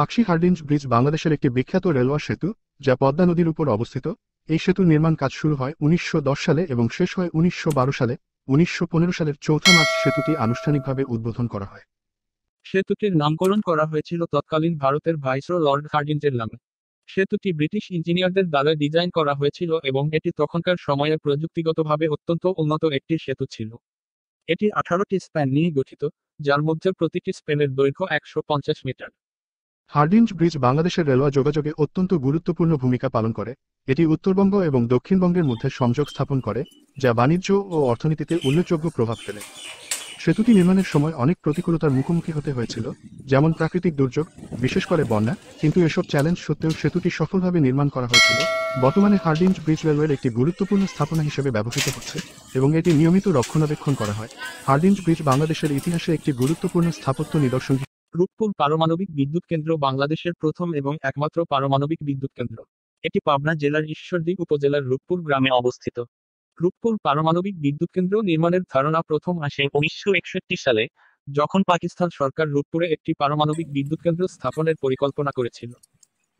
Pakshi Hardinge bridge বাংলাদেশের একটি বিখ্যাত রেলওয়ে সেতু, যা পদ্মা নদীর উপর অবস্থিত। এই সেতুর নির্মাণ কাজ শুরু হয় 1910 সালে এবং শেষ হয় 1912 সালে। 1915 সালের 4 মার্চ সেতুটি আনুষ্ঠানিকভাবে উদ্বোধন করা হয়। সেতুটির নামকরণ করা হয়েছিল তৎকালীন ভারতের ভাইসরয় লর্ড হার্ডিঞ্জের নামে। সেতুটি ব্রিটিশ ইঞ্জিনিয়ারদের দ্বারা ডিজাইন করা হয়েছিল এবং এটি তখনকার সময়ে প্রযুক্তিগতভাবে অত্যন্ত উন্নত একটি সেতু ছিল। এটি 18টি স্প্যান নিয়ে গঠিত, যার মধ্যে প্রতিটি স্প্যানের দৈর্ঘ্য 150 মিটার। হার্ডিঞ্জ ব্রিজ বাংলাদেশের রেলওয়ে যোগাযোগে অত্যন্ত গুরুত্বপূর্ণ ভূমিকা পালন করে। এটি উত্তরবঙ্গ এবং দক্ষিণবঙ্গের মধ্যে সংযোগ স্থাপন করে, যা বাণিজ্য ও অর্থনীতিতে উল্লেখযোগ্য প্রভাব ফেলে। সেতুটি নির্মাণের সময় অনেক প্রতিকূলতার মুখোমুখি হতে হয়েছিল, যেমন প্রাকৃতিক দুর্যোগ, বিশেষ করে বন্যা, কিন্তু এসব চ্যালেঞ্জ সত্ত্বেও সেতুটি সফলভাবে নির্মাণ করা হয়েছিল। বর্তমানে হার্ডিঞ্জ ব্রিজ রেলওয়ের একটি গুরুত্বপূর্ণ স্থাপনা হিসেবে ব্যবহৃত হচ্ছে এবং এটি নিয়মিত রক্ষণাবেক্ষণ করা হয়। হার্ডিঞ্জ ব্রিজ বাংলাদেশের ইতিহাসে একটি গুরুত্বপূর্ণ স্থাপত্য নিদর্শন। রূপপুর পারমাণবিক বিদ্যুৎ কেন্দ্র বাংলাদেশের প্রথম এবং একমাত্র পারমাণবিক বিদ্যুৎ কেন্দ্র। এটি পাবনা জেলার ঈশ্বরদী উপজেলার রূপপুর গ্রামে অবস্থিত। রূপপুর পারমাণবিক বিদ্যুৎ কেন্দ্র নির্মাণের ধারণা প্রথম আসে 1961 সালে, যখন পাকিস্তান সরকার রূপপুরে একটি পারমাণবিক বিদ্যুৎ কেন্দ্র স্থাপনের পরিকল্পনা করেছিল।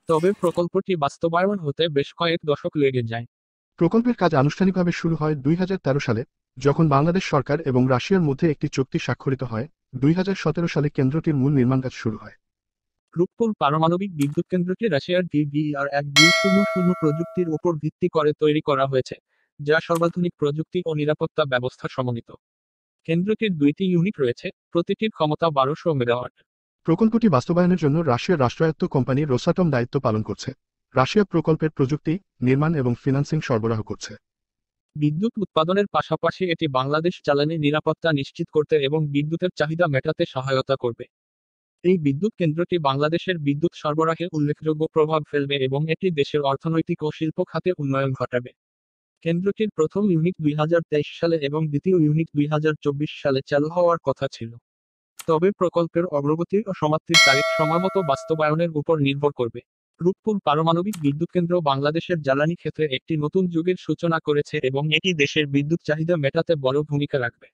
তবে প্রকল্পটি বাস্তবায়ন হতে বেশ কয়েক দশক লেগে যায়। প্রকল্পের কাজ আনুষ্ঠানিকভাবে শুরু হয় 2013 সালে, যখন বাংলাদেশ সরকার এবং রাশিয়ার মধ্যে একটি চুক্তি স্বাক্ষরিত হয়। 2017 সালে কেন্দ্রটির মূল নির্মাণ কাজ শুরু হয়। রূপপুর পারমাণবিক বিদ্যুৎ কেন্দ্রটি রাশিয়ার VVER-1200 প্রযুক্তির উপর ভিত্তি করে তৈরি করা হয়েছে, যা সর্বাধুনিক প্রযুক্তি ও নিরাপত্তা ব্যবস্থা সমন্বিত। কেন্দ্রটির 2টি ইউনিট রয়েছে, প্রতিটির ক্ষমতা 1200 মেগাওয়াট। প্রকল্পটি বাস্তবায়নের জন্য রাশিয়ার রাষ্ট্রায়ত্ত কোম্পানি রোসাটম দায়িত্ব পালন করছে। রাশিয়া প্রকল্পের প্রযুক্তি, নির্মাণ এবং ফিন্যান্সিং সরবরাহ করছে। বিদ্যুৎ উৎপাদনের পাশাপাশি এটি বাংলাদেশ জ্বালানি নিরাপত্তা নিশ্চিত করতে এবং বিদ্যুতের চাহিদা মেটাতে সহায়তা করবে। এই বিদ্যুৎ কেন্দ্রটি বাংলাদেশের বিদ্যুৎ সরবরাহে উল্লেখযোগ্য প্রভাব ফেলবে এবং এটি দেশের অর্থনৈতিক ও শিল্প খাতে উন্নয়ন ঘটাবে। কেন্দ্রটির প্রথম ইউনিট 2023 সালে এবং দ্বিতীয় ইউনিট 2024 সালে চালু হওয়ার কথা ছিল। তবে প্রকল্পের অগ্রগতি ও সমাপ্তির তারিখ সময়মতো বাস্তবায়নের উপর নির্ভর করবে। রূপপুর পারমাণবিক বিদ্যুৎ কেন্দ্র বাংলাদেশের জ্বালানি ক্ষেত্রে একটি নতুন যুগের সূচনা করেছে এবং এটি দেশের বিদ্যুৎ চাহিদা মেটাতে বড় ভূমিকা রাখবে।